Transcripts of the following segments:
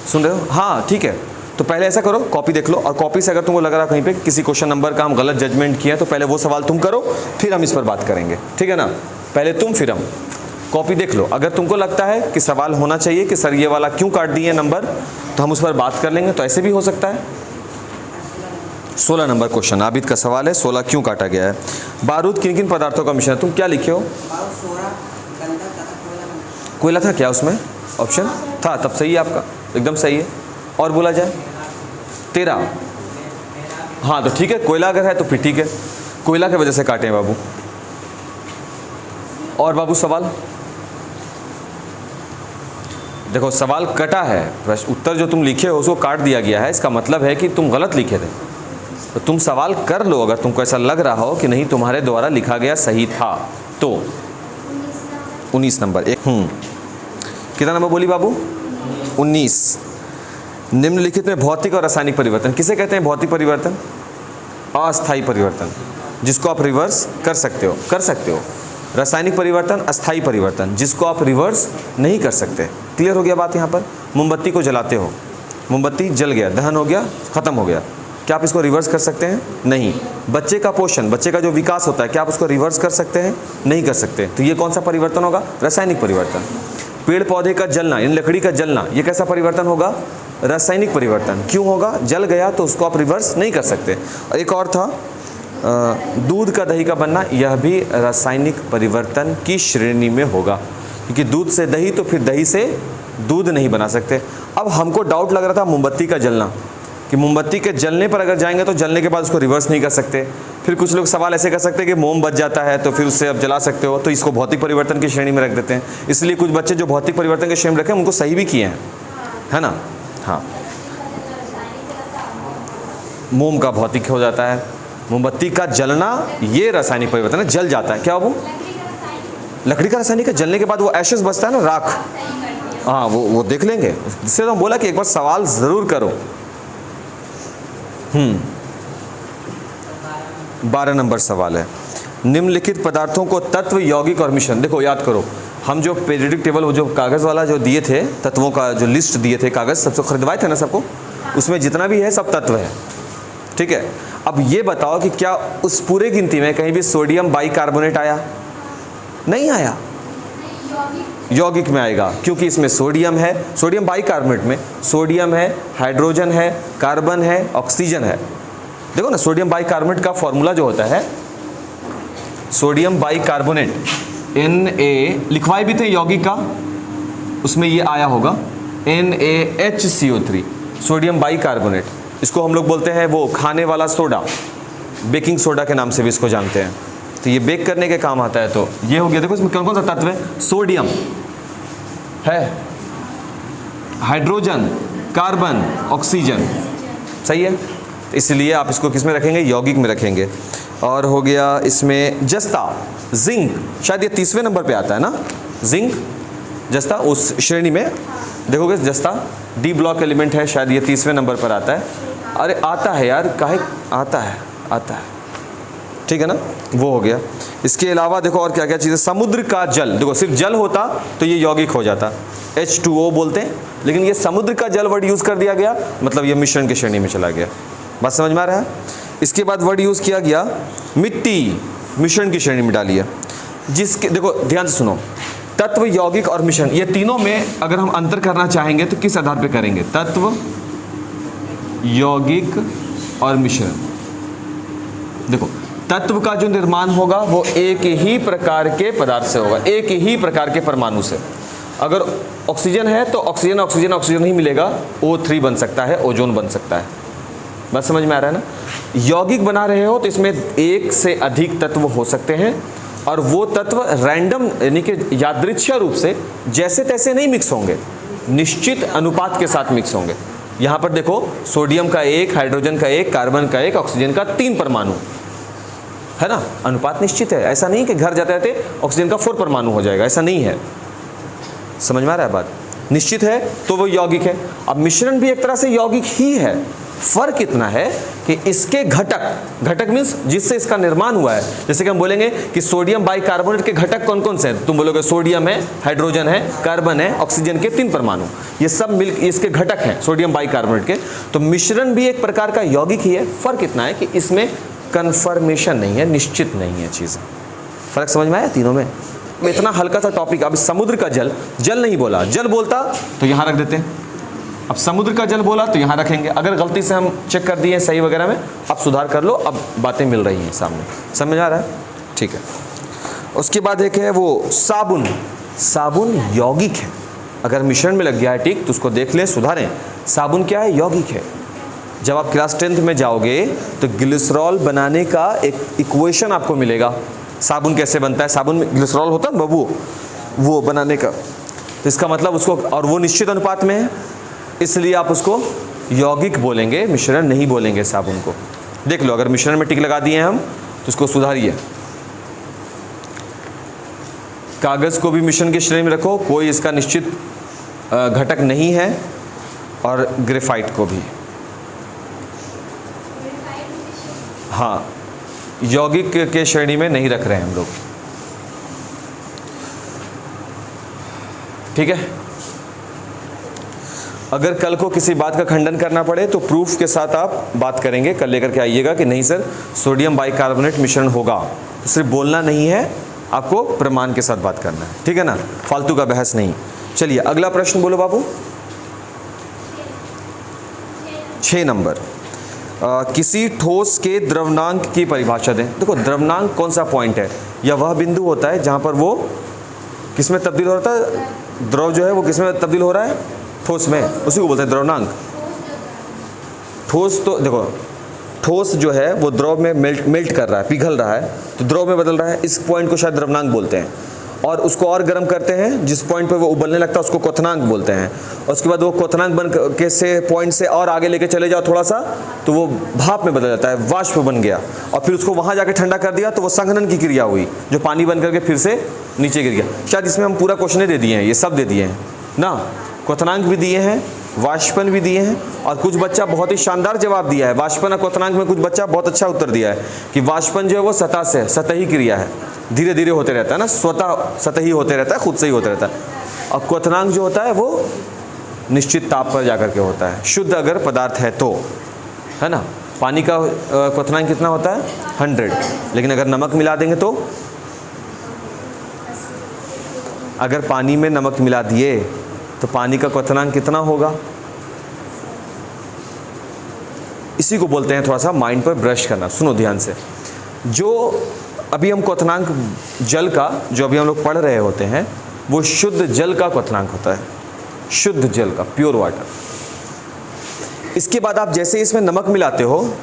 सुन रहे हो? हाँ ठीक है, तो पहले ऐसा करो, कॉपी देख लो, और कॉपी से अगर तुमको लग रहा कहीं पे किसी क्वेश्चन नंबर का हम गलत जजमेंट किया तो पहले वो सवाल तुम करो, फिर हम इस पर बात करेंगे, ठीक है ना? पहले तुम फिर हम। कॉपी देख लो, अगर तुमको लगता है कि सवाल होना चाहिए कि सर ये वाला क्यों काट दिए नंबर, तो हम उस पर बात कर लेंगे, तो ऐसे भी हो सकता है। 16 नंबर क्वेश्चन, आबिद का सवाल है, 16 क्यों काटा गया है? बारूद किन किन पदार्थों का मिश्रण है? तुम क्या लिखे हो? कोयला था क्या उसमें? ऑप्शन था, तब सही है आपका, एकदम सही है। और बोला जाए 13, हाँ तो ठीक है, कोयला अगर है तो फिर ठीक है, कोयला की वजह से काटे हैं बाबू। और बाबू सवाल देखो, सवाल कटा है, प्रश्न उत्तर जो तुम लिखे हो उसको काट दिया गया है, इसका मतलब है कि तुम गलत लिखे थे। तो तुम सवाल कर लो, अगर तुमको ऐसा लग रहा हो कि नहीं तुम्हारे द्वारा लिखा गया सही था तो। 19 नंबर एक, कितना नंबर बोली बाबू? 19। निम्नलिखित में भौतिक और रासायनिक परिवर्तन किसे कहते हैं? भौतिक परिवर्तन अस्थायी परिवर्तन, जिसको आप रिवर्स कर सकते हो, रासायनिक परिवर्तन अस्थायी परिवर्तन, जिसको आप रिवर्स नहीं कर सकते। क्लियर हो गया बात? यहाँ पर मोमबत्ती को जलाते हो, मोमबत्ती जल गया, दहन हो गया, खत्म हो गया, क्या आप इसको रिवर्स कर सकते हैं? नहीं। बच्चे का पोषण, बच्चे का जो विकास होता है, क्या आप उसको रिवर्स कर सकते हैं? नहीं कर सकते। तो ये कौन सा परिवर्तन होगा? रासायनिक परिवर्तन। पेड़ पौधे का जलना, इन लकड़ी का जलना, ये कैसा परिवर्तन होगा? रासायनिक परिवर्तन। क्यों होगा? जल गया तो उसको आप रिवर्स नहीं कर सकते। एक और था दूध का दही का बनना, यह भी रासायनिक परिवर्तन की श्रेणी में होगा, क्योंकि दूध से दही, तो फिर दही से दूध नहीं बना सकते। अब हमको डाउट लग रहा था मोमबत्ती का जलना, कि मोमबत्ती के जलने पर अगर जाएंगे तो जलने के बाद उसको रिवर्स नहीं कर सकते। फिर कुछ लोग सवाल ऐसे कर सकते हैं कि मोम बच जाता है तो फिर उससे आप जला सकते हो, तो इसको भौतिक परिवर्तन की श्रेणी में रख देते हैं। इसलिए कुछ बच्चे जो भौतिक परिवर्तन की श्रेणी में रखे उनको सही भी किए हैं, है ना? हाँ, मोम का भौतिक हो जाता है, मोमबत्ती का जलना ये रासायनिक परिवर्तन है, जल जाता है। क्या वो लकड़ी का रासायनिक है, जलने के बाद वो एशेस बचता है ना, राख। हाँ वो देख लेंगे, इससे तो बोला कि एक बार सवाल ज़रूर करो। 12 नंबर सवाल है, निम्नलिखित पदार्थों को तत्व, यौगिक और मिश्रण। देखो याद करो, हम जो पीरियोडिक टेबल, वो जो कागज़ वाला जो दिए थे, तत्वों का जो लिस्ट दिए थे, कागज़ सबसे खरीदवाए थे ना सबको, उसमें जितना भी है सब तत्व है, ठीक है? अब ये बताओ कि क्या उस पूरे गिनती में कहीं भी सोडियम बाइकार्बोनेट आया? नहीं आया। यौगिक में आएगा, क्योंकि इसमें सोडियम है, सोडियम बाइकार्बोनेट में सोडियम है, हाइड्रोजन है, कार्बन है, ऑक्सीजन है। देखो ना, सोडियम बाइकार्बोनेट का फॉर्मूला जो होता है, सोडियम बाइकार्बोनेट Na, लिखवाए भी थे यौगिक का, उसमें ये आया होगा NaHCO3, सोडियम बाइकार्बोनेट। इसको हम लोग बोलते हैं वो खाने वाला सोडा, बेकिंग सोडा के नाम से भी इसको जानते हैं। तो ये बेक करने के काम आता है। तो ये हो गया। देखो इसमें कौन कौन सा तत्व है? सोडियम है, हाइड्रोजन, कार्बन, ऑक्सीजन, सही है। तो इसलिए आप इसको किस में रखेंगे? यौगिक में रखेंगे। और हो गया इसमें जस्ता, जिंक, शायद ये 30वें नंबर पे आता है ना, जिंक, जस्ता, उस श्रेणी में देखोगे जस्ता डी ब्लॉक एलिमेंट है, शायद ये 30वें नंबर पर आता है। अरे आता है यार, काहे आता है, ठीक है ना, वो हो गया। इसके अलावा देखो और क्या क्या चीज़ें, समुद्र का जल, देखो सिर्फ जल होता तो ये यौगिक हो जाता, H2O बोलते हैं, लेकिन ये समुद्र का जल वर्ड यूज़ कर दिया गया, मतलब ये मिश्रण की श्रेणी में चला गया। बात समझ में आ रहा है? इसके बाद वर्ड यूज़ किया गया मिट्टी, मिश्रण की श्रेणी में डालिए। जिसके देखो ध्यान से सुनो, तत्व, यौगिक और मिश्रण, ये तीनों में अगर हम अंतर करना चाहेंगे तो किस आधार पे करेंगे? तत्व, यौगिक और मिश्रण। देखो तत्व का जो निर्माण होगा वो एक ही प्रकार के पदार्थ से होगा, एक ही प्रकार के परमाणु से। अगर ऑक्सीजन है तो ऑक्सीजन ऑक्सीजन ऑक्सीजन ही मिलेगा, O3 बन सकता है, ओजोन बन सकता है। बस समझ में आ रहा है ना? यौगिक बना रहे हो तो इसमें एक से अधिक तत्व हो सकते हैं, और वो तत्व रैंडम यानी कि यादृच्छिक रूप से जैसे तैसे नहीं मिक्स होंगे, निश्चित अनुपात के साथ मिक्स होंगे। यहाँ पर देखो सोडियम का 1, हाइड्रोजन का 1, कार्बन का 1, ऑक्सीजन का 3 परमाणु है ना, अनुपात निश्चित है। ऐसा नहीं कि घर जाते रहते ऑक्सीजन का 4 परमाणु हो जाएगा, ऐसा नहीं है। समझ में आ रहा है बात? निश्चित है तो वो यौगिक है। अब मिश्रण भी एक तरह से यौगिक ही है, फर्क इतना है कि इसके घटक, घटक मीन्स जिससे इसका निर्माण हुआ है, जैसे कि हम बोलेंगे कि सोडियम बाइकार्बोनेट के घटक कौन कौन से हैं, तुम बोलोगे सोडियम है, हाइड्रोजन है, कार्बन है, ऑक्सीजन के 3 परमाणु, ये सब मिल इसके घटक हैं सोडियम बाइकार्बोनेट के। तो मिश्रण भी एक प्रकार का यौगिक ही है, फर्क इतना है कि इसमें कन्फर्मेशन नहीं है, निश्चित नहीं है चीज़ें। फर्क समझ में आया तीनों में? इतना हल्का सा टॉपिक। अब समुद्र का जल, जल नहीं बोला, जल बोलता तो यहाँ रख देते हैं। अब समुद्र का जल बोला तो यहाँ रखेंगे। अगर गलती से हम चेक कर दिए सही वगैरह में, अब सुधार कर लो, अब बातें मिल रही हैं सामने, समझ आ रहा है? ठीक है। उसके बाद एक है वो साबुन। साबुन यौगिक है, अगर मिश्रण में लग गया है ठीक तो उसको देख लें, सुधारें। साबुन क्या है? यौगिक है। जब आप क्लास 10th में जाओगे तो ग्लिसरॉल बनाने का एक इक्वेशन आपको मिलेगा। साबुन कैसे बनता है, साबुन में ग्लिसरॉल होता है बाबू, वो बनाने का। तो इसका मतलब उसको, और वो निश्चित अनुपात में है, इसलिए आप उसको यौगिक बोलेंगे, मिश्रण नहीं बोलेंगे साबुन को। देख लो, अगर मिश्रण में टिक लगा दिए हैं हम तो उसको सुधारिए। कागज़ को भी मिश्रण की श्रेणी में रखो, कोई इसका निश्चित घटक नहीं है, और ग्रेफाइट को भी। हाँ, यौगिक के श्रेणी में नहीं रख रहे हैं हम लोग, ठीक है। अगर कल को किसी बात का खंडन करना पड़े तो प्रूफ के साथ आप बात करेंगे, कल लेकर के आइएगा कि नहीं सर सोडियम बाइकार्बोनेट मिश्रण होगा। तो सिर्फ बोलना नहीं है, आपको प्रमाण के साथ बात करना है, ठीक है ना, फालतू का बहस नहीं। चलिए अगला प्रश्न बोलो बाबू। 6 नंबर, किसी ठोस के द्रव्यनांक की परिभाषा दें। देखो द्रव्यनांक कौन सा पॉइंट है, या वह बिंदु होता है जहाँ पर वो किस में तब्दील हो रहा है, द्रव जो है वो किस में तब्दील हो रहा है, ठोस में, उसी को बोलते हैं द्रव्यनांक। ठोस तो देखो, ठोस जो है वो द्रव में मेल्ट कर रहा है, पिघल रहा है, तो द्रव में बदल रहा है, इस पॉइंट को शायद द्रव्यनांक बोलते हैं। और उसको और गर्म करते हैं, जिस पॉइंट पर वो उबलने लगता है उसको क्वथनांक बोलते हैं। और उसके बाद वो क्वथनांक बन के से पॉइंट से और आगे लेके चले जाओ थोड़ा सा, तो वो भाप में बदल जाता है, वाष्प बन गया। और फिर उसको वहाँ जाके ठंडा कर दिया तो वो संघनन की क्रिया हुई, जो पानी बन करके फिर से नीचे गिर गया। शायद इसमें हम पूरा क्वेश्चन दे दिए हैं, ये सब दे दिए हैं ना, क्वथनांक भी दिए हैं, वाष्पन भी दिए हैं, और कुछ बच्चा बहुत ही शानदार जवाब दिया है। वाष्पन और क्वथनांक में कुछ बच्चा बहुत अच्छा उत्तर दिया है कि वाष्पन जो है वो सतह से, सतही क्रिया है, धीरे धीरे होते रहता है ना, स्वतः सतही होते रहता है, खुद से ही होते रहता है। और क्वथनांक जो होता है वो निश्चित ताप पर जाकर के होता है, शुद्ध अगर पदार्थ है तो, है ना। पानी का क्वथनांक कितना होता है? 100, लेकिन अगर नमक मिला देंगे तो, अगर पानी में नमक मिला दिए तो पानी का क्वथनांक कितना होगा? इसी को बोलते हैं थोड़ा सा माइंड पर ब्रश करना। सुनो ध्यान से, जो अभी हम क्वथनांक जल का, जो अभी हम लोग पढ़ रहे होते हैं, वो शुद्ध जल का क्वथनांक होता है, शुद्ध जल का, प्योर वाटर। इसके बाद आप जैसे इसमें नमक मिलाते हो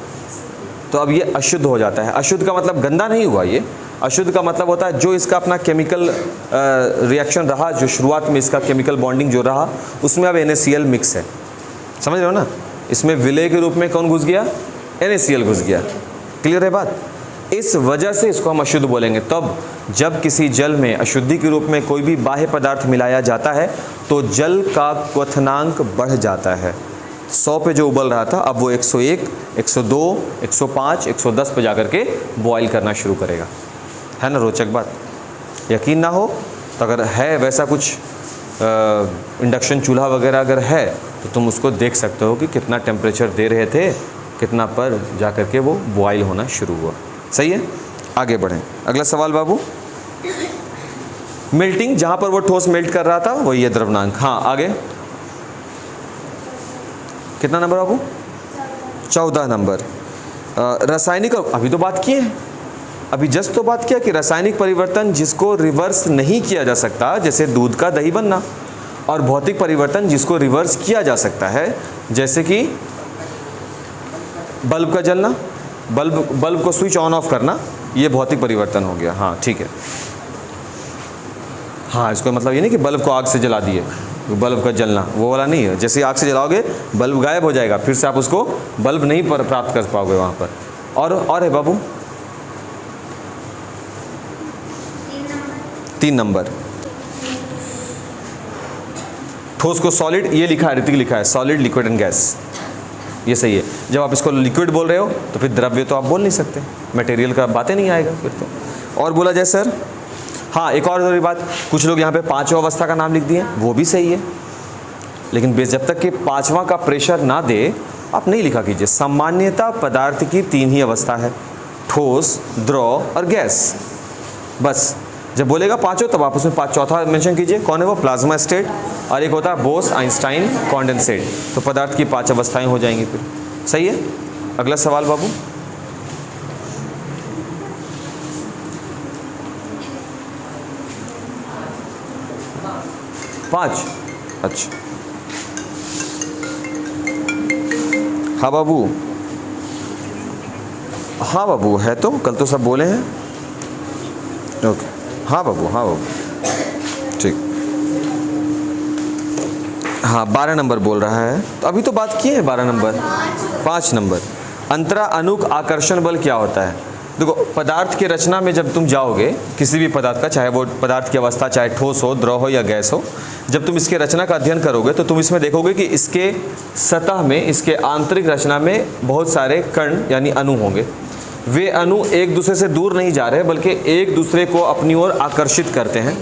तो अब ये अशुद्ध हो जाता है। अशुद्ध का मतलब गंदा नहीं हुआ, ये अशुद्ध का मतलब होता है जो इसका अपना केमिकल रिएक्शन रहा, जो शुरुआत में इसका केमिकल बॉन्डिंग जो रहा, उसमें अब NaCl मिक्स है, समझ रहे हो ना। इसमें विलय के रूप में कौन घुस गया? NaCl घुस गया। क्लियर है बात? इस वजह से इसको हम अशुद्ध बोलेंगे। तब जब किसी जल में अशुद्धि के रूप में कोई भी बाह्य पदार्थ मिलाया जाता है तो जल का क्वथनांक बढ़ जाता है। 100 पे जो उबल रहा था अब वो 101, 102, 105, 110 पे जाकर के बॉयल करना शुरू करेगा, है ना। रोचक बात, यकीन ना हो तो अगर है वैसा कुछ इंडक्शन चूल्हा वगैरह अगर है तो तुम उसको देख सकते हो कि कितना टेम्परेचर दे रहे थे, कितना पर जाकर के वो बॉयल होना शुरू हुआ। सही है, आगे बढ़ें। अगला सवाल बाबू, मेल्टिंग, जहां पर वो ठोस मेल्ट कर रहा था वही है द्रव्यनांक। हाँ आगे, कितना नंबर बाबू? 14 नंबर। रासायनिक, अभी तो बात किए हैं, अभी जस्ट तो बात किया कि रासायनिक परिवर्तन जिसको रिवर्स नहीं किया जा सकता, जैसे दूध का दही बनना, और भौतिक परिवर्तन जिसको रिवर्स किया जा सकता है, जैसे कि बल्ब का जलना, बल्ब को स्विच ऑन ऑफ करना, ये भौतिक परिवर्तन हो गया। हाँ ठीक है, हाँ इसको मतलब ये नहीं कि बल्ब को आग से जला दिए, बल्ब का जलना वो वाला नहीं है। जैसे आग से जलाओगे बल्ब गायब हो जाएगा, फिर से आप उसको बल्ब नहीं प्राप्त कर पाओगे वहाँ पर। और है बाबू 3 नंबर, ठोस को सॉलिड, ये लिखा है, ऋतिक लिखा है, सॉलिड, लिक्विड एंड गैस। ये सही है। जब आप इसको लिक्विड बोल रहे हो तो फिर द्रव्य तो आप बोल नहीं सकते, मटेरियल का बातें नहीं आएगा फिर तो। और बोला जाए सर, हाँ एक और जरूरी बात, कुछ लोग यहाँ पे पांचवा अवस्था का नाम लिख दिए, वो भी सही है, लेकिन जब तक कि पांचवा का प्रेशर ना दे आप नहीं लिखा कीजिए। सामान्यतः पदार्थ की 3 ही अवस्था है, ठोस, द्रव और गैस। बस जब बोलेगा पांचों तब आप उसमें चौथा मेंशन कीजिए, कौन है वो? प्लाज्मा स्टेट, और एक होता है बोस आइंस्टाइन कॉन्डेंसेट। तो पदार्थ की 5 अवस्थाएं हो जाएंगी फिर। सही है। अगला सवाल बाबू। पांच, अच्छा हाँ बाबू, हाँ बाबू है तो, कल तो सब बोले हैं। ओके हाँ बाबू, हाँ बाबू ठीक। हाँ 12 नंबर बोल रहा है, तो अभी तो बात की है 12 नंबर। 5 नंबर, अंतरा अनुक आकर्षण बल क्या होता है? देखो पदार्थ की रचना में जब तुम जाओगे किसी भी पदार्थ का, चाहे वो पदार्थ की अवस्था चाहे ठोस हो, द्रव हो या गैस हो, जब तुम इसके रचना का अध्ययन करोगे तो तुम इसमें देखोगे कि इसके सतह में, इसके आंतरिक रचना में बहुत सारे कण यानी अणु होंगे। वे अणु एक दूसरे से दूर नहीं जा रहे बल्कि एक दूसरे को अपनी ओर आकर्षित करते हैं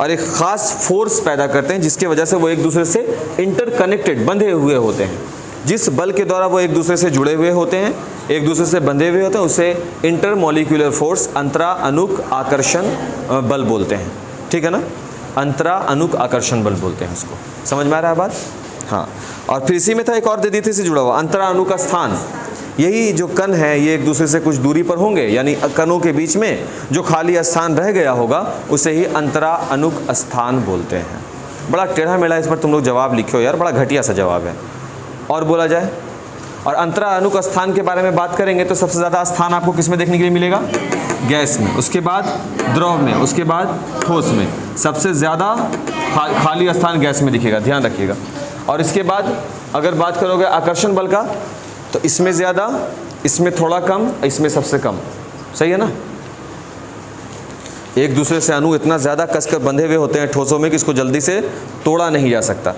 और एक ख़ास फोर्स पैदा करते हैं जिसकी वजह से वो एक दूसरे से इंटरकनेक्टेड, बंधे हुए होते हैं। जिस बल के द्वारा वो एक दूसरे से जुड़े हुए होते हैं, एक दूसरे से बंधे हुए होते हैं, उसे इंटरमॉलिक्यूलर फोर्स, अंतरा अनुक आकर्षण बल बोलते हैं। ठीक है ना, अंतरा अनुक आकर्षण बल बोलते हैं उसको। समझ में आ रहा है बात? हाँ। और फिर इसी में था एक और दे दी थी से जुड़ा हुआ, अंतरा अनुक स्थान। यही जो कण है ये एक दूसरे से कुछ दूरी पर होंगे, यानी कणों के बीच में जो खाली स्थान रह गया होगा उसे ही अंतरा अनुक स्थान बोलते हैं। बड़ा टेढ़ा मेढ़ा इस पर तुम लोग जवाब लिखे हो यार, बड़ा घटिया सा जवाब है। और बोला जाए, और अंतरा अनुक स्थान के बारे में बात करेंगे तो सबसे ज़्यादा स्थान आपको किस में देखने के लिए मिलेगा? गैस में, उसके बाद द्रव में, उसके बाद ठोस में। सबसे ज़्यादा खाली स्थान गैस में दिखेगा, ध्यान रखिएगा। और इसके बाद अगर बात करोगे आकर्षण बल का, तो इसमें ज़्यादा, इसमें थोड़ा कम, इसमें सबसे कम। सही है ना? एक दूसरे से अणु इतना ज़्यादा कसकर बंधे हुए होते हैं ठोसों में कि इसको जल्दी से तोड़ा नहीं जा सकता।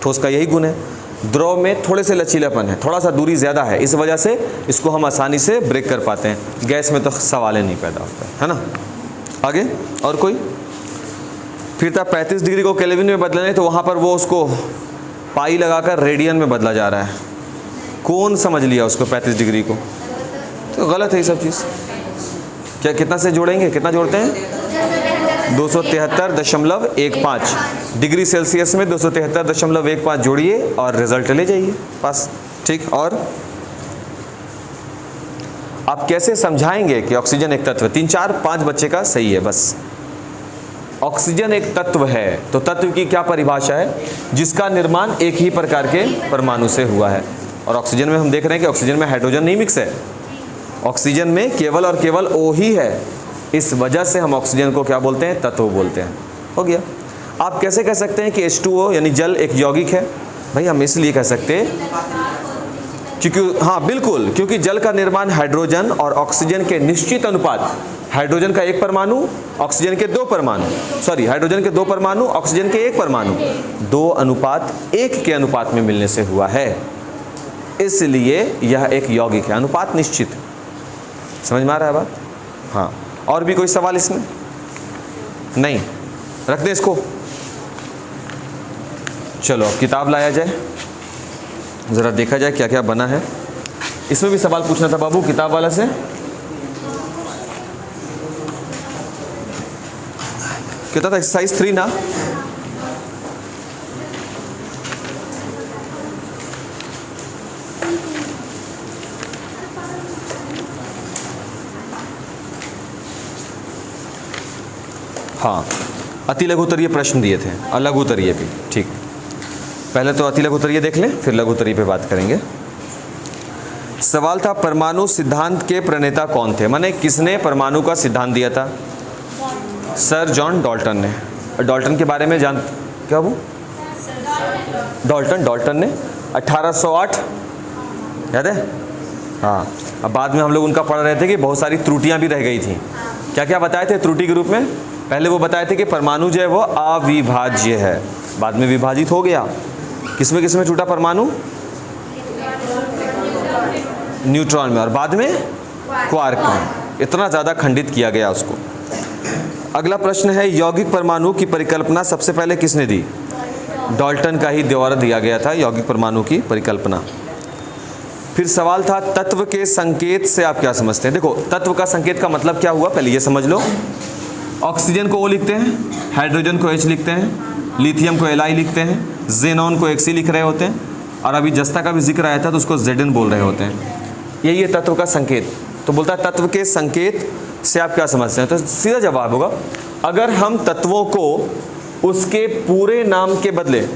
ठोस का यही गुण है। द्रव में थोड़े से लचीलापन है, थोड़ा सा दूरी ज़्यादा है, इस वजह से इसको हम आसानी से ब्रेक कर पाते हैं। गैस में तो सवाल ही नहीं पैदा होता है ना। आगे और कोई? फिर था 35 डिग्री को केल्विन में बदलने, तो वहाँ पर वो उसको पाई लगाकर रेडियन में बदला जा रहा है। कौन समझ लिया उसको 35 डिग्री को? तो गलत है ये सब चीज़। क्या कितना से जोड़ेंगे? कितना जोड़ते हैं? 273.15 डिग्री सेल्सियस में 273.15 जोड़िए और रिजल्ट ले जाइए पास। ठीक। और आप कैसे समझाएंगे कि ऑक्सीजन एक तत्व? 3, 4, 5 बच्चे का सही है बस। ऑक्सीजन एक तत्व है, तो तत्व की क्या परिभाषा है? जिसका निर्माण एक ही प्रकार के परमाणु से हुआ है। और ऑक्सीजन में हम देख रहे हैं कि ऑक्सीजन में हाइड्रोजन नहीं मिक्स है, ऑक्सीजन में केवल और केवल O ही है। इस वजह से हम ऑक्सीजन को क्या बोलते हैं? तत्व बोलते हैं। हो गया। आप कैसे कह सकते हैं कि H2O यानी जल एक यौगिक है? भाई हम इसलिए कह सकते हैं क्योंकि, हाँ बिल्कुल, क्योंकि जल का निर्माण हाइड्रोजन और ऑक्सीजन के निश्चित अनुपात, हाइड्रोजन का 1 परमाणु, ऑक्सीजन के 2 परमाणु, सॉरी हाइड्रोजन के 2 परमाणु, ऑक्सीजन के 1 परमाणु, 2:1 के अनुपात में मिलने से हुआ है। इसलिए यह एक यौगिक है, अनुपात निश्चित। समझ में आ रहा है बात? हाँ। और भी कोई सवाल इसमें? नहीं, रख दें इसको। चलो अब किताब लाया जाए, ज़रा देखा जाए क्या क्या बना है। इसमें भी सवाल पूछना था बाबू किताब वाला से। कितना था? एक्सरसाइज 3 ना? हाँ, अति लघुत्तरीय प्रश्न दिए थे और लघुत्तरीय भी। ठीक, पहले तो अति लघुत्तरीय देख लें, फिर लघुत्तरीय पे बात करेंगे। सवाल था परमाणु सिद्धांत के प्रणेता कौन थे? माने किसने परमाणु का सिद्धांत दिया था? सर जॉन डाल्टन ने। डाल्टन के बारे में जान, क्या वो? डाल्टन ने 1808, याद है? हाँ। अब बाद में हम लोग उनका पढ़ रहे थे कि बहुत सारी त्रुटियां भी रह गई थी। क्या क्या बताए थे त्रुटि के रूप में? पहले वो बताए थे कि परमाणु जो है वो अविभाज्य है, बाद में विभाजित हो गया। किसमें टूटा परमाणु? न्यूट्रॉन में और बाद में क्वार्क में। इतना ज़्यादा खंडित किया गया उसको। अगला प्रश्न है, यौगिक परमाणु की परिकल्पना सबसे पहले किसने दी? डाल्टन का ही द्वारा दिया गया था यौगिक परमाणु की परिकल्पना। फिर सवाल था, तत्व के संकेत से आप क्या समझते हैं? देखो, तत्व का संकेत का मतलब क्या हुआ, पहले ये समझ लो। ऑक्सीजन को O लिखते हैं, हाइड्रोजन को H लिखते हैं, लिथियम को Li लिखते हैं, जेनॉन को Xc लिख रहे होते हैं, और अभी जस्ता का भी जिक्र आया था तो उसको Zn बोल रहे होते हैं। यही है तत्व का संकेत। तो बोलता है तत्व के संकेत से आप क्या समझते हैं? तो सीधा जवाब होगा, अगर हम तत्वों को उसके पूरे नाम के बदले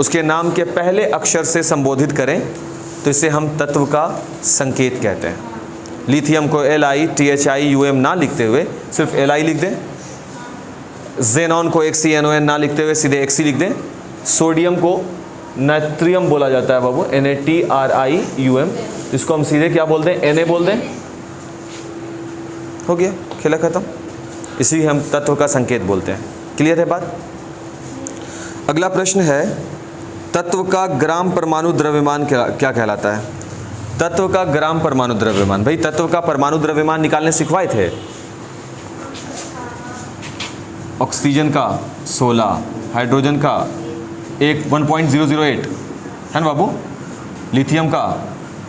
उसके नाम के पहले अक्षर से संबोधित करें तो इसे हम तत्व का संकेत कहते हैं। लिथियम को LiTHiUm ना लिखते हुए सिर्फ Li लिख दें, जेनॉन को XeNON ना लिखते हुए सीधे Xc लिख दें, सोडियम को नाइट्रियम बोला जाता है बाबू, NaTrium, इसको हम सीधे क्या बोल दें? Na बोल दें। हो गया, खेला खत्म। इसी हम तत्व का संकेत बोलते हैं। क्लियर है बात? अगला प्रश्न है, तत्व का ग्राम परमाणु द्रव्यमान क्या कहलाता है? तत्व का ग्राम परमाणु द्रव्यमान, भाई तत्व का परमाणु द्रव्यमान निकालने सिखवाए थे। ऑक्सीजन का 16, हाइड्रोजन का 1.008 है ना बाबू, लिथियम का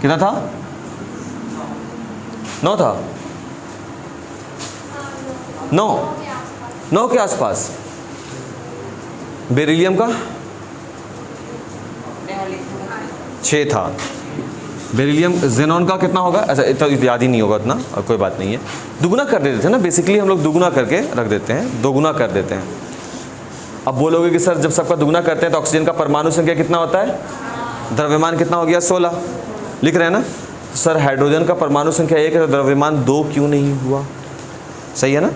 कितना था? 9 था, 9 के आसपास। बेरिलियम का 6 था। बेरिलियम, जेनॉन का कितना होगा? ऐसा इतना याद ही नहीं होगा उतना, और कोई बात नहीं है। दुगुना कर देते थे ना, बेसिकली हम लोग दुगुना करके रख देते हैं, दोगुना कर देते हैं। अब बोलोगे कि सर जब सबका दुगुना करते हैं तो ऑक्सीजन का परमाणु संख्या कितना होता है? द्रव्यमान कितना हो गया? 16 लिख रहे हैं ना। सर हाइड्रोजन का परमाणु संख्या 1 है तो द्रव्यमान 2 क्यों नहीं हुआ? सही है ना।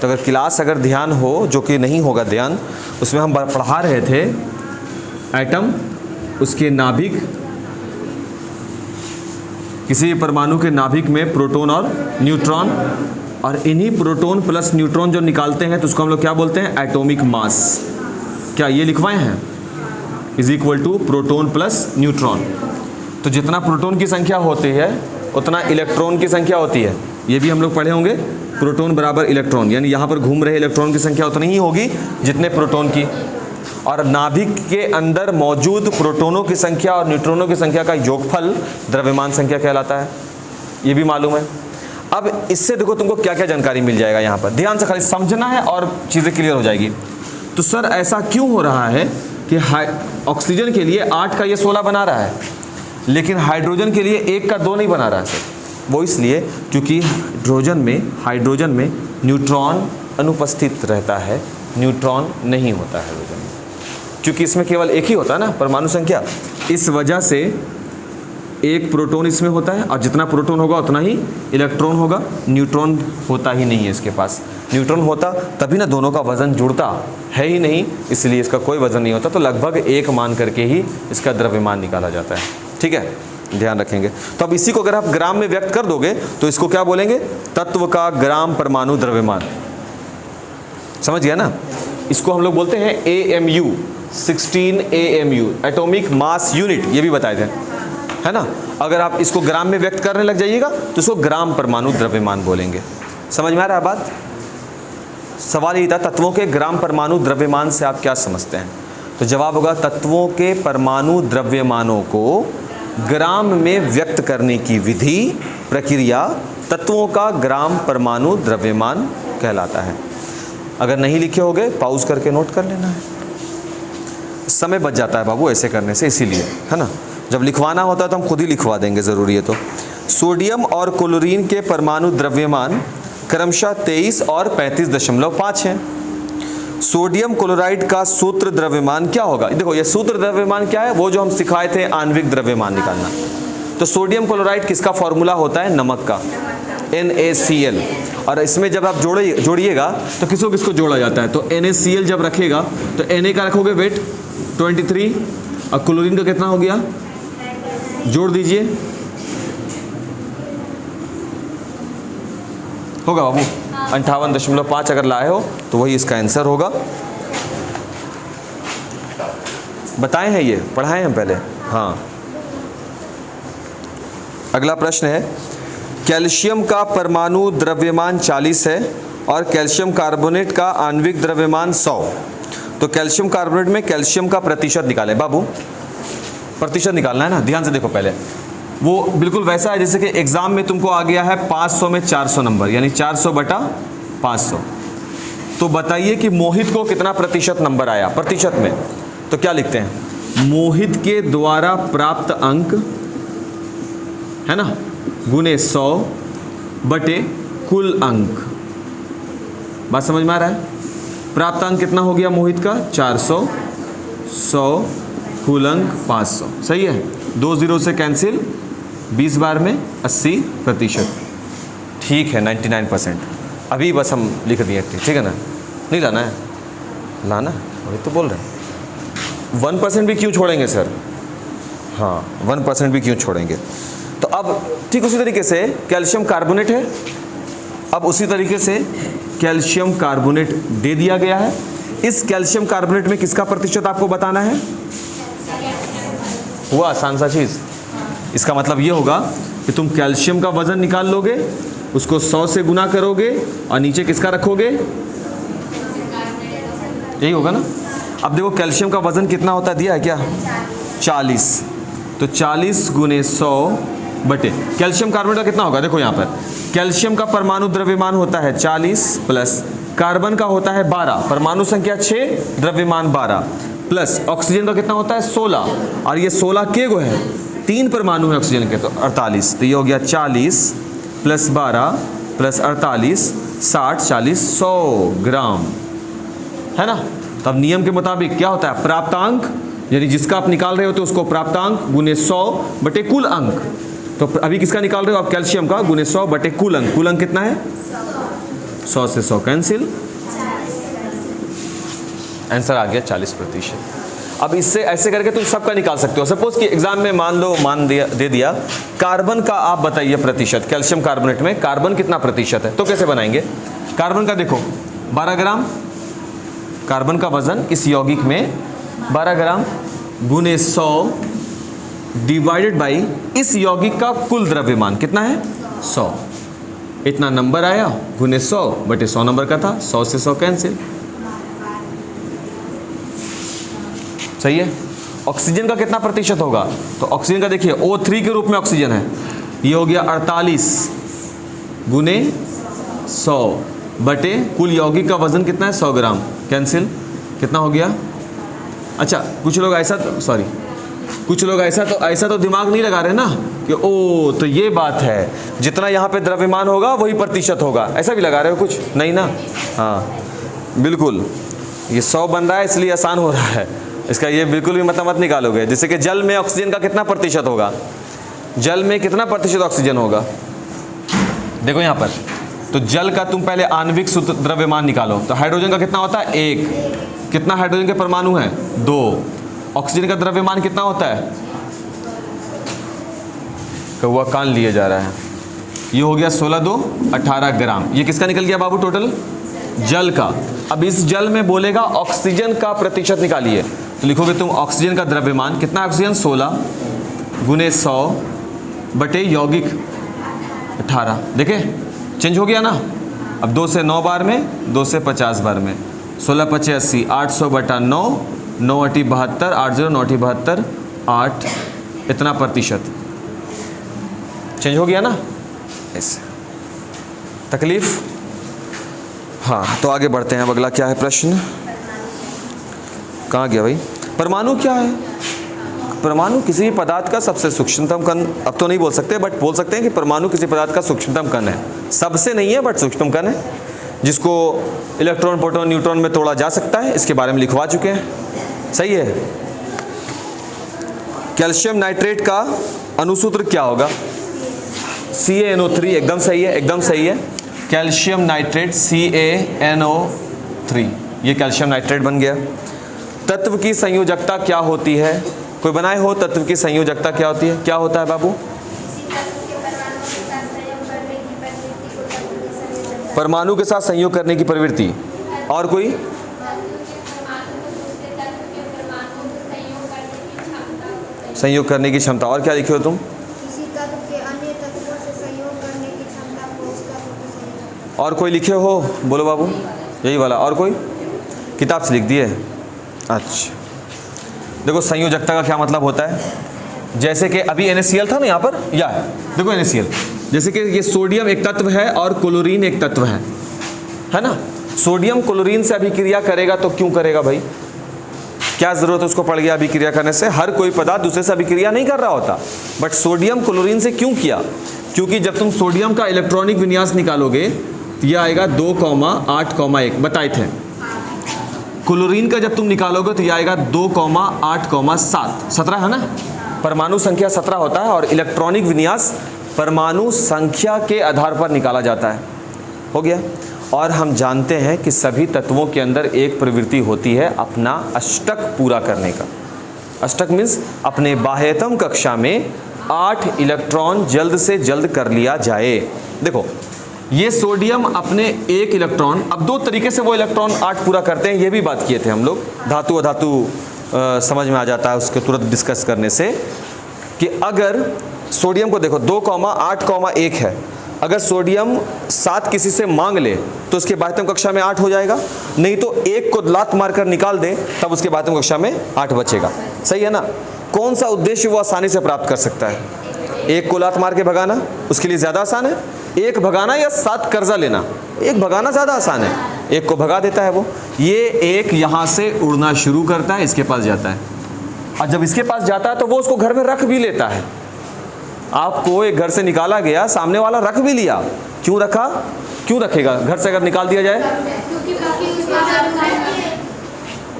तो अगर क्लास अगर ध्यान हो, जो कि नहीं होगा ध्यान, उसमें हम पढ़ा रहे थे एटम, उसके नाभिक, किसी परमाणु के नाभिक में प्रोटॉन और न्यूट्रॉन, और इन्हीं प्रोटॉन प्लस न्यूट्रॉन जो निकालते हैं तो उसको हम लोग क्या बोलते हैं? Atomic mass. क्या ये लिखवाए हैं? Is equal to proton plus neutron. तो जितना प्रोटॉन की संख्या होती है उतना इलेक्ट्रॉन की संख्या होती है। ये भी हम लोग पढ़े होंगे, प्रोटॉन बराबर इलेक्ट्रॉन, यानी यहाँ पर घूम रहे इलेक्ट्रॉन की संख्या उतनी ही होगी जितने प्रोटॉन की, और नाभिक के अंदर मौजूद प्रोटॉनों की संख्या और न्यूट्रॉनों की संख्या का योगफल द्रव्यमान संख्या कहलाता है। ये भी मालूम है। अब इससे देखो तुमको क्या क्या जानकारी मिल जाएगा, यहाँ पर ध्यान से खाली समझना है और चीज़ें क्लियर हो जाएगी। तो सर ऐसा क्यों हो रहा है कि ऑक्सीजन के लिए 8 का ये 16 बना रहा है, लेकिन हाइड्रोजन के लिए 1 का 2 नहीं बना रहा है सर? वो इसलिए क्योंकि हाइड्रोजन में न्यूट्रॉन अनुपस्थित रहता है, न्यूट्रॉन नहीं होता है हाइड्रोजन में, क्योंकि इसमें केवल एक ही होता है ना परमाणु संख्या। इस वजह से एक प्रोटॉन इसमें होता है, और जितना प्रोटॉन होगा उतना ही इलेक्ट्रॉन होगा। न्यूट्रॉन होता ही नहीं है इसके पास। न्यूट्रॉन होता तभी ना दोनों का वजन जुड़ता, है ही नहीं, इसलिए इसका कोई वजन नहीं होता। तो लगभग 1 मान करके ही इसका द्रव्यमान निकाला जाता है। ठीक है, ध्यान रखेंगे। तो अब इसी को अगर आप ग्राम में व्यक्त कर दोगे तो इसको क्या बोलेंगे? तत्व का ग्राम परमाणु द्रव्यमान। समझ गया ना। इसको हम लोग बोलते हैं AMU, 16 AMU, atomic mass unit, ये भी बताए थे, है ना। अगर आप इसको ग्राम में व्यक्त करने लग जाइएगा तो इसको ग्राम परमाणु द्रव्यमान बोलेंगे। समझ में आ रहा है बात? सवाल ये था, तत्वों के ग्राम परमाणु द्रव्यमान से आप क्या समझते हैं? तो जवाब होगा, तत्वों के परमाणु द्रव्यमानों को ग्राम में व्यक्त करने की विधि, प्रक्रिया तत्वों का ग्राम परमाणु द्रव्यमान कहलाता है। अगर नहीं लिखे होगे पॉज करके नोट कर लेना है, समय बच जाता है बाबू ऐसे करने से, इसीलिए, है ना। जब लिखवाना होता है तो हम खुद ही लिखवा देंगे, ज़रूरी है तो। सोडियम और क्लोरीन के परमाणु द्रव्यमान क्रमशः 23 और 35.5 हैं। सोडियम क्लोराइड का सूत्र द्रव्यमान क्या होगा? देखो ये सूत्र द्रव्यमान क्या है, वो जो हम सिखाए थे आणविक द्रव्यमान निकालना। तो सोडियम क्लोराइड किसका फॉर्मूला होता है? नमक का, NaCl। और इसमें जब आप जोड़िएगा तो किसको किसको जोड़ा जाता है? तो NaCl जब रखेगा तो Na का रखोगे वेट 23, और क्लोरीन का कितना हो गया? जोड़ दीजिए, होगा बाबू 58.5 अगर लाए हो तो वही इसका आंसर होगा। बताए हैं, ये पढ़ाए हम पहले। हाँ, अगला प्रश्न है, कैल्शियम का परमाणु द्रव्यमान 40 है और कैल्शियम कार्बोनेट का आणविक द्रव्यमान 100। तो कैल्शियम कार्बोनेट में कैल्शियम का प्रतिशत निकालें। बाबू प्रतिशत निकालना है ना, ध्यान से देखो। पहले वो बिल्कुल वैसा है जैसे कि एग्जाम में तुमको आ गया है 500 में 400 नंबर, यानी 400 बटा 500। तो बताइए कि मोहित को कितना प्रतिशत नंबर आया प्रतिशत में। तो क्या लिखते हैं, मोहित के द्वारा प्राप्त अंक है ना गुने 100 बटे कुल अंक। बात समझ में आ रहा है? प्राप्त अंक कितना हो गया मोहित का 400, 100 कुल अंक 500। सही है, 2 0 से कैंसिल, 20 बार में 80%। ठीक है, 99%। अभी बस हम लिख दिए, ठीक है ना? नहीं लाना है, लाना वही तो बोल रहे हैं। 1% भी क्यों छोड़ेंगे सर? हाँ 1% भी क्यों छोड़ेंगे? तो अब ठीक उसी तरीके से कैल्शियम कार्बोनेट है। अब उसी तरीके से कैल्शियम कार्बोनेट दे दिया गया है। इस कैल्शियम कार्बोनेट में किसका प्रतिशत आपको बताना है? हुआ आसान सा चीज़। इसका मतलब ये होगा कि तुम कैल्शियम का वजन निकाल लोगे, उसको 100 से गुना करोगे और नीचे किसका रखोगे? यही होगा ना। अब देखो कैल्शियम का वजन कितना होता है, दिया है क्या? 40। तो 40 गुने 100 बटे कैल्शियम कार्बोनेट का कितना होगा? देखो यहाँ पर कैल्शियम का परमाणु द्रव्यमान होता है 40 प्लस कार्बन का होता है 12, परमाणु संख्या 6, द्रव्यमान 12 प्लस ऑक्सीजन का कितना होता है 16, और ये 16 के गो है, 3 परमाणु है ऑक्सीजन के, तो 48। तो ये हो गया 40 प्लस 12 प्लस 48, 60 40 100 ग्राम, है ना? तब नियम के मुताबिक क्या होता है? प्राप्तांक, यानी जिसका आप निकाल रहे होते उसको प्राप्तांक गुने 100 बटे कुल अंक। तो अभी किसका निकाल रहे हो आप? कैल्शियम का, गुने 100 बटे कुल अंक। कुल अंक कितना है? 100 से 100 कैंसिल, आंसर आ गया 40%। अब इससे ऐसे करके तुम सबका निकाल सकते हो। सपोज कि एग्जाम में दे दिया कार्बन का, आप बताइए प्रतिशत। कैल्शियम कार्बोनेट में कार्बन कितना प्रतिशत है? तो कैसे बनाएंगे? कार्बन का देखो 12 ग्राम, कार्बन का वजन इस यौगिक में 12 ग्राम गुने 100 डिवाइडेड बाई इस यौगिक का कुल द्रव्यमान कितना है? 100। इतना नंबर आया गुने 100 बटे 100 नंबर का था, 100 से 100 कैंसिल। सही है। ऑक्सीजन का कितना प्रतिशत होगा? तो ऑक्सीजन का देखिए O3 के रूप में ऑक्सीजन है, ये हो गया 48 गुने 100 बटे कुल यौगिक का वजन कितना है? 100 ग्राम, कैंसिल। कितना हो गया? अच्छा कुछ लोग ऐसा तो दिमाग नहीं लगा रहे ना कि ओ तो ये बात है, जितना यहाँ पे द्रव्यमान होगा वही प्रतिशत होगा, ऐसा भी लगा रहे हो? कुछ नहीं ना। हाँ बिल्कुल, ये 100 बन रहा है इसलिए आसान हो रहा है, इसका ये बिल्कुल भी मत निकालोगे। जैसे कि जल में ऑक्सीजन का कितना प्रतिशत होगा? जल में कितना प्रतिशत ऑक्सीजन होगा? देखो यहाँ पर, तो जल का तुम पहले आणविक सूत्र द्रव्यमान निकालो। तो हाइड्रोजन का कितना होता है? 1। कितना हाइड्रोजन के परमाणु हैं? 2। ऑक्सीजन का द्रव्यमान कितना होता है? कौवा कान लिए जा रहा है। ये हो गया 16 2 18 ग्राम। ये किसका निकल गया बाबू टोटल? जल का। अब इस जल में बोलेगा ऑक्सीजन का प्रतिशत निकालिए, तो लिखोगे तुम ऑक्सीजन का द्रव्यमान कितना? ऑक्सीजन 16 गुने 100 बटे यौगिक 18। देखे चेंज हो गया ना। अब 2 से 9 बार में, 2 से 50 बार में, 16 5 80, 800 बटा 9, 9 8 72, 80 9 8 72, 8 इतना प्रतिशत चेंज हो गया ना। ऐसे तकलीफ। हाँ तो आगे बढ़ते हैं। अब अगला क्या है प्रश्न? कहाँ गया भाई? परमाणु क्या है? परमाणु किसी भी पदार्थ का सबसे सूक्ष्मतम कण, अब तो नहीं बोल सकते बट बोल सकते हैं कि परमाणु किसी पदार्थ का सूक्ष्मतम कण है। सबसे नहीं है बट सूक्ष्मतम कण है, जिसको इलेक्ट्रॉन प्रोटॉन न्यूट्रॉन में तोड़ा जा सकता है। इसके बारे में लिखवा चुके हैं। सही है। कैल्शियम नाइट्रेट का अणुसूत्र क्या होगा? CaNO3। एकदम सही है, एकदम सही है। कैल्शियम नाइट्रेट CaNO3, ये कैल्शियम नाइट्रेट बन गया। तत्व की संयोजकता क्या होती है? कोई बनाए हो तत्व की संयोजकता क्या होती है? क्या होता है बाबू? परमाणु के साथ संयोग करने की प्रवृत्ति। और कोई? संयोग करने की क्षमता। और क्या लिखे हो तुम? किसी तत्व के अन्य और कोई लिखे हो? बोलो बाबू, यही वाला। और कोई किताब से लिख दिए? अच्छा, देखो संयोजकता का क्या मतलब होता है। जैसे कि अभी NaCl था ना यहाँ पर, या है देखो NaCl, जैसे कि ये सोडियम एक तत्व है और क्लोरीन एक तत्व है ना। सोडियम क्लोरीन से अभिक्रिया करेगा तो क्यों करेगा भाई? क्या जरूरत उसको पड़ गया अभिक्रिया करने से? हर कोई पदार्थ दूसरे से अभिक्रिया नहीं कर रहा होता, बट सोडियम क्लोरीन से क्यों किया? क्योंकि जब तुम सोडियम का इलेक्ट्रॉनिक विन्यास निकालोगे तो यह आएगा 2,8,1 बताए थे। क्लोरीन का जब तुम निकालोगे तो यह आएगा 2,8,7 17 है ना। परमाणु संख्या 17 होता है और इलेक्ट्रॉनिक विन्यास परमाणु संख्या के आधार पर निकाला जाता है। हो गया। और हम जानते हैं कि सभी तत्वों के अंदर एक प्रवृत्ति होती है अपना अष्टक पूरा करने का। अष्टक मीन्स अपने बाह्यतम कक्षा में 8 इलेक्ट्रॉन जल्द से जल्द कर लिया जाए। देखो ये सोडियम अपने 1 इलेक्ट्रॉन, अब 2 तरीके से वो इलेक्ट्रॉन 8 पूरा करते हैं, ये भी बात किए थे हम लोग। धातु अधातु समझ में आ जाता है उसके तुरंत डिस्कस करने से, कि अगर सोडियम को देखो 2,8,1 है, अगर सोडियम 7 किसी से मांग ले तो उसके बाह्यतम कक्षा में 8 हो जाएगा, नहीं तो 1 को लात मारकर निकाल दे तब उसके बाह्यतम कक्षा में 8 बचेगा। सही है ना। कौन सा उद्देश्य वो आसानी से प्राप्त कर सकता है? 1 को लात मार के भगाना उसके लिए ज़्यादा आसान है, 1 भगाना या 7 कर्जा लेना? 1 भगाना ज़्यादा आसान है, 1 को भगा देता है वो। ये 1 यहाँ से उड़ना शुरू करता है, इसके पास जाता है, और जब इसके पास जाता है तो वो उसको घर में रख भी लेता है। आपको एक घर से निकाला गया, सामने वाला रख भी लिया, क्यों रखा? क्यों रखेगा? घर से अगर निकाल दिया जाए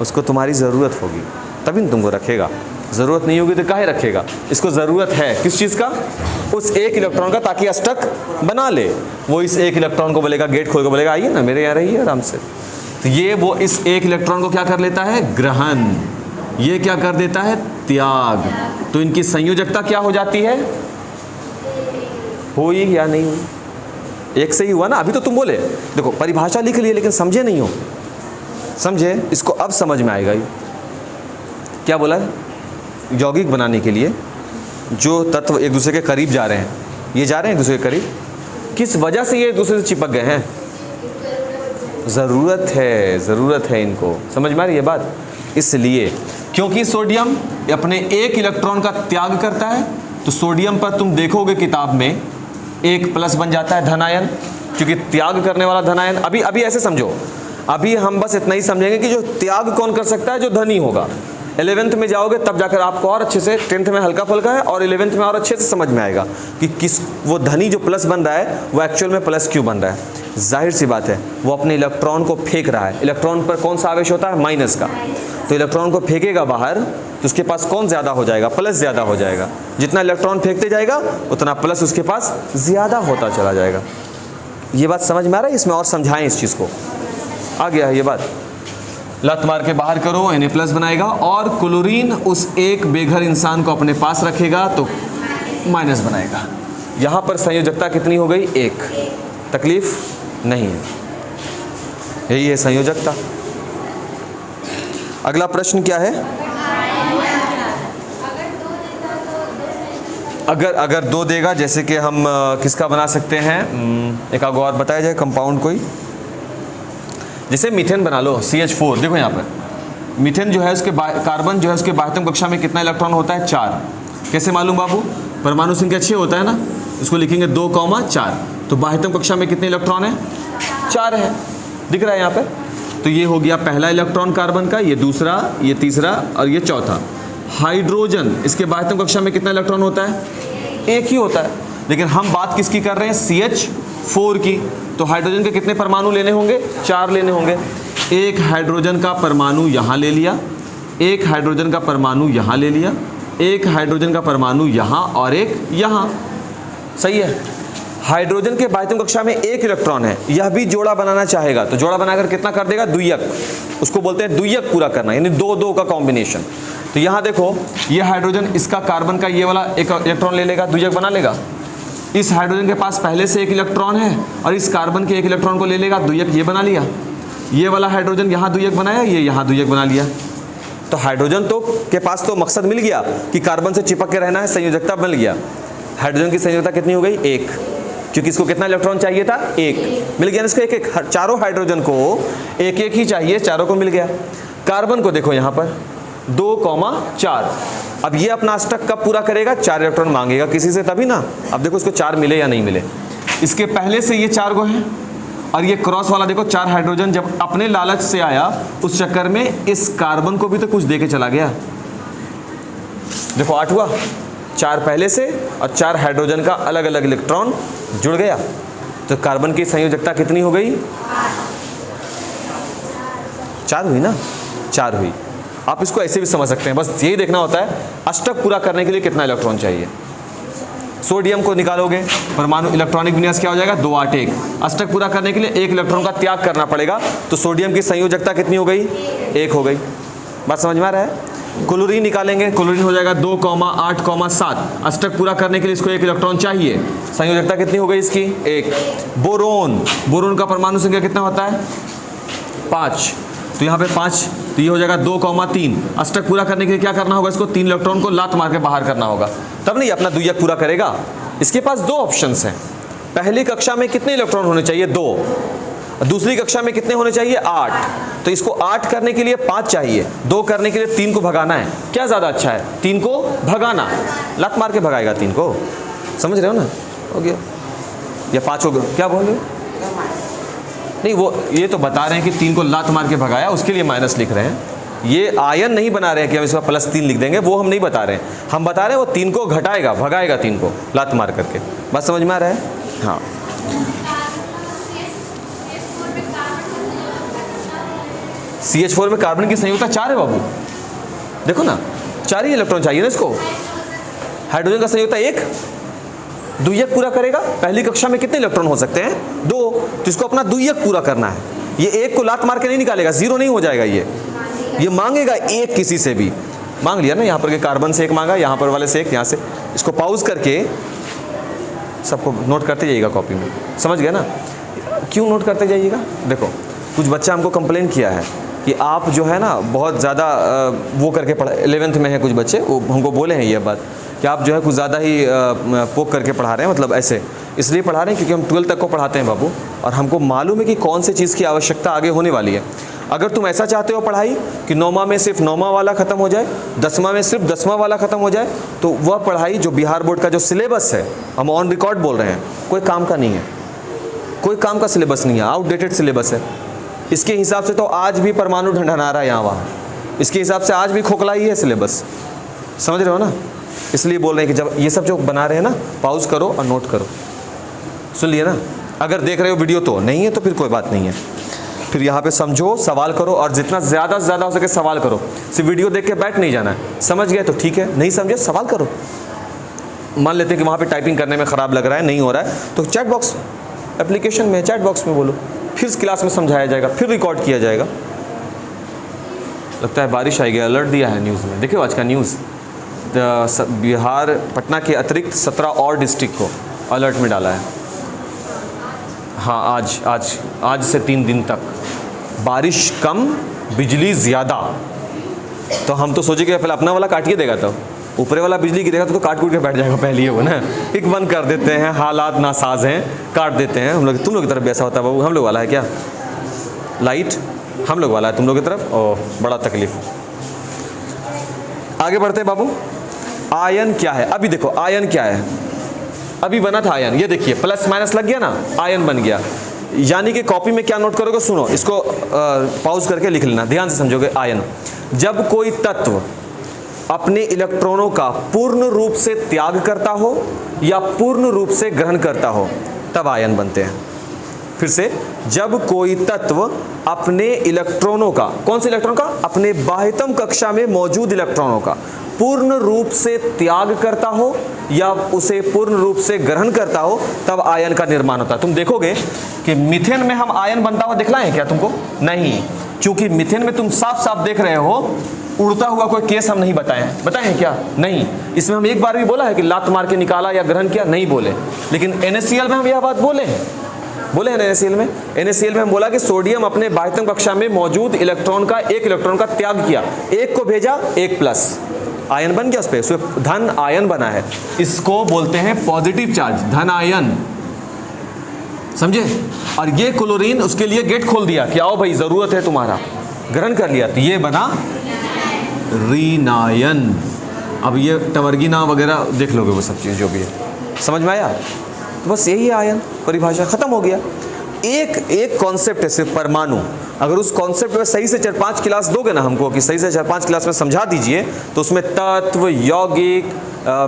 उसको तुम्हारी ज़रूरत होगी तभी न तुमको रखेगा, ज़रूरत नहीं होगी तो काहे रखेगा? इसको ज़रूरत है किस चीज़ का? उस 1 इलेक्ट्रॉन का, ताकि अष्टक बना ले। वो इस 1 इलेक्ट्रॉन को बोलेगा, गेट खोल के बोलेगा आइए ना मेरे यहाँ रहिए आराम से। तो ये वो इस 1 इलेक्ट्रॉन को क्या कर लेता है? ग्रहण। ये क्या कर देता है? त्याग। तो इनकी संयोजकता क्या हो जाती है? हुई या नहीं हुई? एक से ही हुआ ना। अभी तो तुम बोले, देखो परिभाषा लिख लिए लेकिन समझे नहीं हो। समझे? इसको अब समझ में आएगा। ये क्या बोला? यौगिक बनाने के लिए जो तत्व एक दूसरे के करीब जा रहे हैं, ये जा रहे हैं एक दूसरे के करीब, किस वजह से ये एक दूसरे से चिपक गए हैं? ज़रूरत है इनको। समझ में आ रही है बात? इसलिए क्योंकि सोडियम अपने 1 इलेक्ट्रॉन का त्याग करता है, तो सोडियम पर तुम देखोगे किताब में 1 प्लस बन जाता है धनायन, क्योंकि त्याग करने वाला धनायन। अभी ऐसे समझो, अभी हम बस इतना ही समझेंगे कि जो त्याग कौन कर सकता है? जो धनी होगा। 11th में जाओगे तब जाकर आपको और अच्छे से, 10th में हल्का फुल्का है और 11th में और अच्छे से समझ में आएगा कि किस वो धनी जो प्लस बन रहा है वो एक्चुअल में प्लस क्यों बन रहा है। जाहिर सी बात है, वो अपने इलेक्ट्रॉन को फेंक रहा है। इलेक्ट्रॉन पर कौन सा आवेश होता है? माइनस का। तो इलेक्ट्रॉन को फेंकेगा बाहर तो उसके पास कौन ज़्यादा हो जाएगा? प्लस ज़्यादा हो जाएगा। जितना इलेक्ट्रॉन फेंकते जाएगा उतना प्लस उसके पास ज़्यादा होता चला जाएगा। ये बात समझ में आ रहा है? इसमें और समझाएं इस चीज़ को। आ गया ये बात? लत मार के बाहर करो, Na+ बनाएगा, और क्लोरीन उस 1 बेघर इंसान को अपने पास रखेगा तो माइनस बनाएगा। यहाँ पर संयोजकता कितनी हो गई? 1। तकलीफ नहीं है, यही है संयोजकता। अगला प्रश्न क्या है? अगर 2 देगा, जैसे कि हम किसका बना सकते हैं? एक आगो और बताया जाए कंपाउंड कोई, जैसे मीथेन बना लो, CH4। देखो यहाँ पर मीथेन जो है उसके कार्बन जो है उसके बाह्यतम कक्षा में कितना इलेक्ट्रॉन होता है? 4। कैसे मालूम बाबू? परमाणु संख्या 6 होता है ना, उसको लिखेंगे 2,4। तो बाह्यतम कक्षा में कितने इलेक्ट्रॉन है? 4 है। दिख रहा है यहाँ पर? तो ये हो गया पहला इलेक्ट्रॉन कार्बन का, ये दूसरा, ये तीसरा और ये चौथा। हाइड्रोजन इसके बाह्यतम कक्षा में कितना इलेक्ट्रॉन होता है? 1 ही होता है। लेकिन हम बात किसकी कर रहे हैं? CH4 की। तो हाइड्रोजन के कितने परमाणु लेने होंगे? 4 लेने होंगे। 1 हाइड्रोजन का परमाणु यहाँ ले लिया, 1 हाइड्रोजन का परमाणु यहाँ ले लिया, 1 हाइड्रोजन का परमाणु यहाँ और 1 यहाँ। सही है। हाइड्रोजन के बाह्यतम कक्षा में 1 इलेक्ट्रॉन है, यह भी जोड़ा बनाना चाहेगा तो जोड़ा बनाकर कितना कर देगा? द्वियक। उसको बोलते हैं द्वियक पूरा करना, यानी 2-2 का कॉम्बिनेशन। तो यहाँ देखो, ये हाइड्रोजन इसका कार्बन का ये वाला 1 इलेक्ट्रॉन ले लेगा, द्वियक बना लेगा। इस हाइड्रोजन के पास पहले से 1 इलेक्ट्रॉन है और इस कार्बन के 1 इलेक्ट्रॉन को ले लेगा, द्वियक ये बना लिया। ये वाला हाइड्रोजन यहाँ द्वियक बनाया, ये यहाँ द्वियक बना लिया। तो हाइड्रोजन तो के पास तो मकसद मिल गया कि कार्बन से चिपक के रहना है, संयोजकता बन गया। हाइड्रोजन की संयोजकता कितनी हो गई? 1। क्योंकि इसको कितना इलेक्ट्रॉन चाहिए था, एक। मिल गया ना इसको एक एक, चारों हाइड्रोजन को एक एक ही चाहिए, चारों को मिल गया। कार्बन को देखो यहाँ पर 2,4। अब ये अपना अष्टक कब पूरा करेगा, 4 इलेक्ट्रॉन मांगेगा किसी से तभी ना। अब देखो इसको 4 मिले या नहीं मिले, इसके पहले से ये 4 गो है, और ये क्रॉस वाला देखो 4 हाइड्रोजन जब अपने लालच से आया उस चक्कर में इस कार्बन को भी तो कुछ देके चला गया। देखो 8 हुआ, 4 पहले से और 4 हाइड्रोजन का अलग अलग इलेक्ट्रॉन जुड़ गया, तो कार्बन की संयोजकता कितनी हो गई, 4 हुई ना, 4 हुई। आप इसको ऐसे भी समझ सकते हैं, बस यही देखना होता है अष्टक पूरा करने के लिए कितना इलेक्ट्रॉन चाहिए। सोडियम को निकालोगे, परमाणु इलेक्ट्रॉनिक विन्यास क्या हो जाएगा, 2 8 1। अष्टक पूरा करने के लिए 1 इलेक्ट्रॉन का त्याग करना पड़ेगा, तो सोडियम की संयोजकता कितनी हो गई, 1 हो गई। बात समझ में आ रहा है। क्लोरीन निकालेंगे, क्लोरीन हो जाएगा 2,8,7। अष्टक पूरा करने के लिए इसको 1 इलेक्ट्रॉन चाहिए, संयोजकता कितनी हो गई इसकी, 1। बोरोन, बोरोन का परमाणु संख्या कितना होता है, 5, तो यहाँ पे 5, तो ये हो जाएगा 2,3। अष्टक पूरा करने के लिए क्या करना होगा, इसको 3 इलेक्ट्रॉन को लात मार के बाहर करना होगा, तब नहीं अपना द्वितीयक पूरा करेगा। इसके पास 2 ऑप्शंस हैं, पहली कक्षा में कितने इलेक्ट्रॉन होने चाहिए, 2, दूसरी कक्षा में कितने होने चाहिए, 8। तो इसको 8 करने के लिए 5 चाहिए, 2 करने के लिए 3 को भगाना है। क्या ज़्यादा अच्छा है, 3 को भगाना, लात मार के भगाएगा 3 को, समझ रहे हो ना, हो गया। या 5 हो गया, क्या बोल रहे हो, नहीं वो ये तो बता रहे हैं कि 3 को लात मार के भगाया, उसके लिए माइनस लिख रहे हैं। ये आयन नहीं बना रहे हैं कि हम इसमें +3 लिख देंगे, वो हम नहीं बता रहे हैं। हम बता रहे हैं वो 3 को घटाएगा, भगाएगा 3 को लात मार करके। बात समझ में आ रहा है, हाँ। CH4 में कार्बन की संयोजकता 4 है बाबू, देखो ना, 4 ही इलेक्ट्रॉन चाहिए ना इसको। हाइड्रोजन का संयोजकता 1, द्वितीयक पूरा करेगा। पहली कक्षा में कितने इलेक्ट्रॉन हो सकते हैं, 2, तो इसको अपना द्वितीयक पूरा करना है। ये 1 को लात मार के नहीं निकालेगा, 0 नहीं हो जाएगा, ये मांगेगा 1 किसी से भी। मांग लिया ना, यहाँ पर के कार्बन से 1 मांगा, यहाँ पर वाले से 1, यहाँ से। इसको पॉज करके सबको नोट करते जाइएगा कॉपी में, समझ गए ना। क्यों नोट करते जाइएगा, देखो कुछ बच्चा हमको कंप्लेन किया है कि आप जो है ना बहुत ज़्यादा वो करके पढ़ा, 11th में है कुछ बच्चे, वो हमको बोले हैं ये बात कि आप जो है कुछ ज़्यादा ही पोक करके पढ़ा रहे हैं, मतलब ऐसे इसलिए पढ़ा रहे हैं क्योंकि हम 12 तक को पढ़ाते हैं बाबू, और हमको मालूम है कि कौन सी चीज़ की आवश्यकता आगे होने वाली है। अगर तुम ऐसा चाहते हो पढ़ाई कि 9वां में सिर्फ 9वां वाला ख़त्म हो जाए, 10वां में सिर्फ 10वां वाला ख़त्म हो जाए, तो वह पढ़ाई जो बिहार बोर्ड का जो सिलेबस है, हम ऑन रिकॉर्ड बोल रहे हैं, कोई काम का नहीं है, कोई काम का सिलेबस नहीं है, आउटडेटेड सिलेबस है। इसके हिसाब से तो आज भी परमाणु ढंढना रहा है यहाँ वहाँ, इसके हिसाब से आज भी खोखला ही है सिलेबस, समझ रहे हो ना। इसलिए बोल रहे हैं कि जब ये सब जो बना रहे हैं ना, पॉज करो और नोट करो, सुन लिए ना। अगर देख रहे हो वीडियो तो नहीं है तो फिर कोई बात नहीं है, फिर यहाँ पे समझो, सवाल करो, और जितना ज़्यादा से ज़्यादा हो सके सवाल करो। सिर्फ वीडियो देख के बैठ नहीं जाना है, समझ गए तो ठीक है, नहीं समझे सवाल करो। मान लेते हैं कि वहाँ पे टाइपिंग करने में ख़राब लग रहा है, नहीं हो रहा है, तो चैट बॉक्स एप्लीकेशन में, चैट बॉक्स में बोलो, फिर क्लास में समझाया जाएगा, फिर रिकॉर्ड किया जाएगा। लगता है बारिश आएगी, अलर्ट दिया है न्यूज़ में, देखिए आज का न्यूज़, बिहार पटना के अतिरिक्त 17 और डिस्ट्रिक्ट को अलर्ट में डाला है। हाँ, आज से 3 दिन तक बारिश कम, बिजली ज़्यादा। तो हम तो सोचे कि पहले अपना वाला काट के देगा, तो ऊपरे वाला बिजली गिरेगा तो काट कूट के बैठ जाएगा पहले ही वो ना, एक बंद कर देते हैं, हालात नासाज हैं, काट देते हैं। हम लोग, तुम लोग की तरफ भी ऐसा होता है बाबू, हम लोग वाला है क्या लाइट, हम लोग वाला है तुम लोग की तरफ, ओह बड़ा तकलीफ। आगे बढ़ते हैं बाबू। आयन क्या है, अभी देखो आयन क्या है, अभी बना था आयन, ये देखिए प्लस माइनस लग गया ना, आयन बन गया। यानी कि कॉपी में क्या नोट करोगे, सुनो इसको पॉज करके लिख लेना, ध्यान से समझोगे। आयन, जब कोई तत्व अपने इलेक्ट्रॉनों का पूर्ण रूप से त्याग करता हो या पूर्ण रूप से ग्रहण करता हो, तब आयन बनते हैं। फिर से, जब कोई तत्व अपने इलेक्ट्रॉनों का, कौन से इलेक्ट्रॉन का, अपने बाह्यतम कक्षा में मौजूद इलेक्ट्रॉनों का पूर्ण रूप से त्याग करता हो या उसे पूर्ण रूप से ग्रहण करता हो, तब आयन का निर्माण होता है। तुम देखोगे कि मीथेन में हम आयन बनता हुआ दिखलाएं क्या तुमको, नहीं, क्योंकि मीथेन में तुम साफ साफ देख रहे हो उड़ता हुआ कोई केस हम नहीं बताए क्या, नहीं। इसमें हम एक बार भी बोला है कि लात मार के निकाला या ग्रहण किया, नहीं बोले। लेकिन NaCl में हम यह बात बोले हैं NaCl में, NaCl में हम बोला कि सोडियम अपने बाह्यतम कक्षा में मौजूद इलेक्ट्रॉन का 1 इलेक्ट्रॉन का त्याग किया, 1 को भेजा, 1 प्लस, आयन बन गया, उस पर धन आयन बना है। इसको बोलते हैं पॉजिटिव चार्ज, धन आयन। समझे। और ये क्लोरीन उसके लिए गेट खोल दिया कि आओ भाई ज़रूरत है तुम्हारा, ग्रहण कर लिया, तो ये बना रीनायन। अब ये टवर्गिना वगैरह देख लोगे वो सब चीज़ जो भी है, समझ में आया। तो बस यही है आयन, परिभाषा खत्म हो गया। एक कॉन्सेप्ट है सिर्फ परमाणु, अगर उस कॉन्सेप्ट में सही से 4-5 क्लास दोगे ना हमको, कि सही से 4-5 क्लास में समझा दीजिए, तो उसमें तत्व, यौगिक,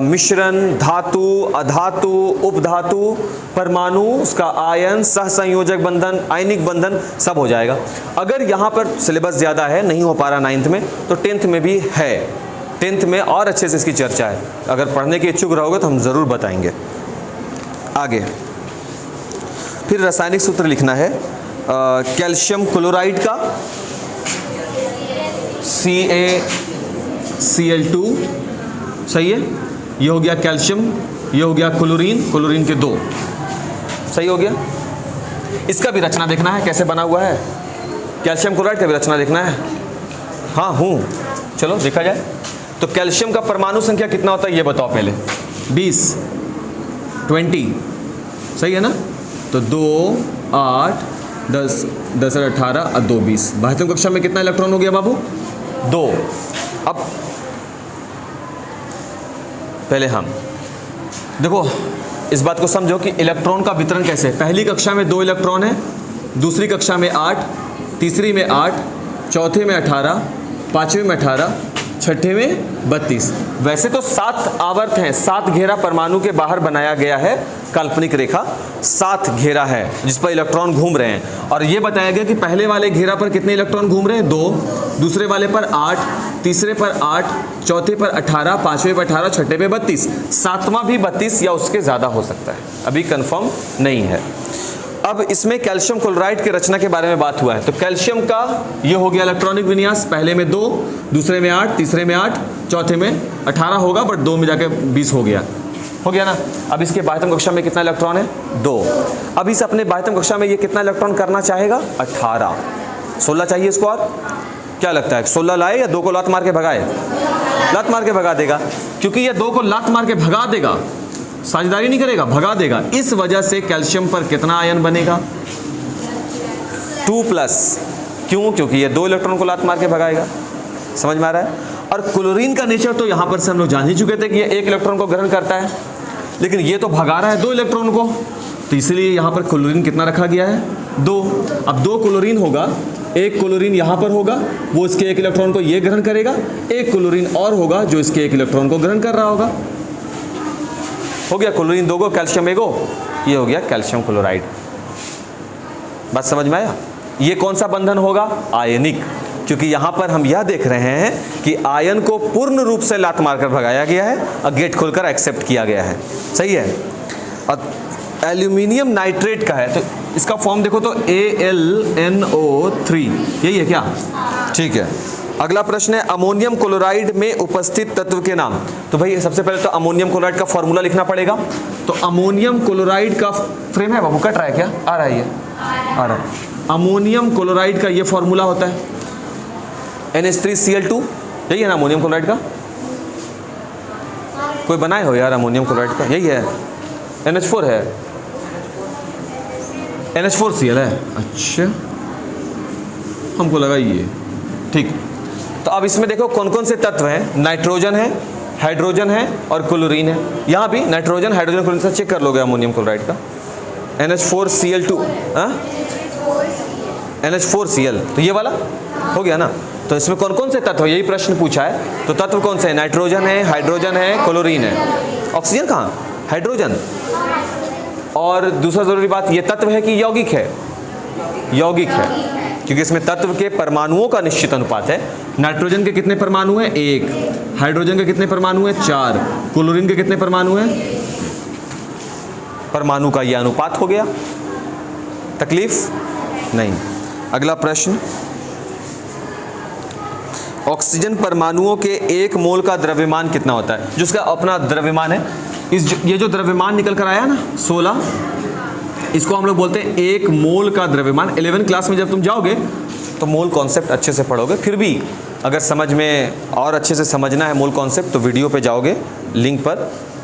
मिश्रण, धातु, अधातु, उपधातु, परमाणु, उसका आयन, सहसंयोजक बंधन, आयनिक बंधन, सब हो जाएगा। अगर यहाँ पर सिलेबस ज़्यादा है, नहीं हो पा रहा 9th में, तो 10th में भी है। 10th में और अच्छे से इसकी चर्चा है, अगर पढ़ने के इच्छुक रहोगे तो हम ज़रूर बताएंगे। आगे फिर रासायनिक सूत्र लिखना है कैल्शियम क्लोराइड का, CaCl2, सही है। ये हो गया कैल्शियम, ये हो गया क्लोरीन, क्लोरीन के 2, सही हो गया। इसका भी रचना देखना है कैसे बना हुआ है, कैल्शियम क्लोराइड का भी रचना देखना है। हाँ हूँ, चलो देखा जाए। तो कैल्शियम का परमाणु संख्या कितना होता है ये बताओ पहले। 20, सही है ना। तो 2, 8, 10, 10 और 18 और 2, 20। 22वीं कक्षा में कितना इलेक्ट्रॉन हो गया बाबू? 2। अब पहले हम देखो इस बात को समझो कि इलेक्ट्रॉन का वितरण कैसे है। पहली कक्षा में 2 इलेक्ट्रॉन है, दूसरी कक्षा में 8, तीसरी में 8, चौथे में 18, पाँचवें में 18, छठे में 32। वैसे तो 7 आवर्त हैं, 7 घेरा परमाणु के बाहर बनाया गया है, काल्पनिक रेखा 7 घेरा है जिस पर इलेक्ट्रॉन घूम रहे हैं। और ये बताया गया कि पहले वाले घेरा पर कितने इलेक्ट्रॉन घूम रहे हैं? 2, दूसरे वाले पर 8, तीसरे पर 8, चौथे पर 18, पाँचवें पर 18, छठे पे 32, सातवां भी 32 या उसके ज़्यादा हो सकता है, अभी कंफर्म नहीं है। अब इसमें कैल्शियम क्लोराइड की रचना के बारे में बात हुआ है। तो कैल्शियम का ये हो गया इलेक्ट्रॉनिक विन्यास, पहले में 2, दूसरे में 8, तीसरे में 8, चौथे में 18 होगा, बट 2 में जाके 20 हो गया ना। अब इसके 22वीं कक्षा में कितना इलेक्ट्रॉन है? 2। अब इस अपने 22वीं कक्षा में ये कितना इलेक्ट्रॉन करना चाहेगा? 18। 16 चाहिए इसको। और क्या लगता है 16 लाए या 2 को लात मार के भगाए? लात मार के भगा देगा, क्योंकि ये 2 को लात मार के भगा देगा, साझेदारी नहीं करेगा, भगा देगा। इस वजह से कैल्शियम पर कितना आयन बनेगा? 2+। क्यों? क्योंकि ये 2 इलेक्ट्रॉन को लात मार के भगाएगा। समझ में आ रहा है। और क्लोरीन का नेचर तो यहां पर से हम लोग जान ही चुके थे कि ये 1 इलेक्ट्रॉन को ग्रहण करता है, लेकिन ये तो भगा रहा है 2 इलेक्ट्रॉन को, तो इसलिए यहां पर क्लोरीन कितना रखा गया है? 2। अब 2 क्लोरीन होगा, 1 क्लोरीन यहां पर होगा, वो इसके 1 इलेक्ट्रॉन को ये ग्रहण करेगा, 1 क्लोरीन और होगा जो इसके 1 इलेक्ट्रॉन को ग्रहण कर रहा होगा। हो गया क्लोरीन 2 गो, कैल्शियम 1 गो, ये हो गया कैल्शियम क्लोराइड। बात समझ में आया। ये कौन सा बंधन होगा? आयनिक, क्योंकि यहां पर हम यह देख रहे हैं कि आयन को पूर्ण रूप से लात मारकर भगाया गया है और गेट खोलकर एक्सेप्ट किया गया है। सही है। और एल्यूमिनियम नाइट्रेट का है, तो इसका फॉर्म देखो तो AlNO3, यही है क्या? ठीक है। अगला प्रश्न है अमोनियम क्लोराइड में उपस्थित तत्व के नाम। तो भाई सबसे पहले तो अमोनियम क्लोराइड का फॉर्मूला लिखना पड़ेगा। तो अमोनियम क्लोराइड का फ्रेम है बाबू, कट रहा है क्या? आ रहा है, ये आ रहा है। अमोनियम क्लोराइड का ये फॉर्मूला होता है NH3Cl2, यही है ना अमोनियम क्लोराइड का? कोई बनाए हो यार अमोनियम क्लोराइड का? यही है, NH4 है, NH4Cl है। अच्छा, हमको लगा ये। ठीक। तो अब इसमें देखो कौन कौन से तत्व हैं। नाइट्रोजन है, हाइड्रोजन है और क्लोरीन है। यहाँ भी नाइट्रोजन, हाइड्रोजन, क्लोरीन से चेक कर लोगे अमोनियम क्लोराइड का। NH4Cl2, NH4Cl, तो ये वाला हो गया ना। तो इसमें कौन कौन से तत्व, यही प्रश्न पूछा है। तो तत्व कौन से हैं? नाइट्रोजन है, हाइड्रोजन है, क्लोरीन है। ऑक्सीजन कहाँ? हाइड्रोजन। और दूसरा जरूरी बात, ये तत्व है कि यौगिक है? यौगिक है, क्योंकि इसमें तत्व के परमाणुओं का निश्चित अनुपात है। नाइट्रोजन के कितने परमाणु हैं? 1। हाइड्रोजन के कितने परमाणु हैं? 4। क्लोरीन के कितने परमाणु हैं? परमाणु का यह अनुपात हो गया, तकलीफ नहीं। अगला प्रश्न, ऑक्सीजन परमाणुओं के 1 मोल का द्रव्यमान कितना होता है? जिसका अपना द्रव्यमान है, ये जो द्रव्यमान निकल कर आया ना 16, इसको हम लोग बोलते हैं 1 मोल का द्रव्यमान। 11 क्लास में जब तुम जाओगे तो मोल कॉन्सेप्ट अच्छे से पढ़ोगे। फिर भी अगर समझ में और अच्छे से समझना है मोल कॉन्सेप्ट, तो वीडियो पे जाओगे लिंक पर,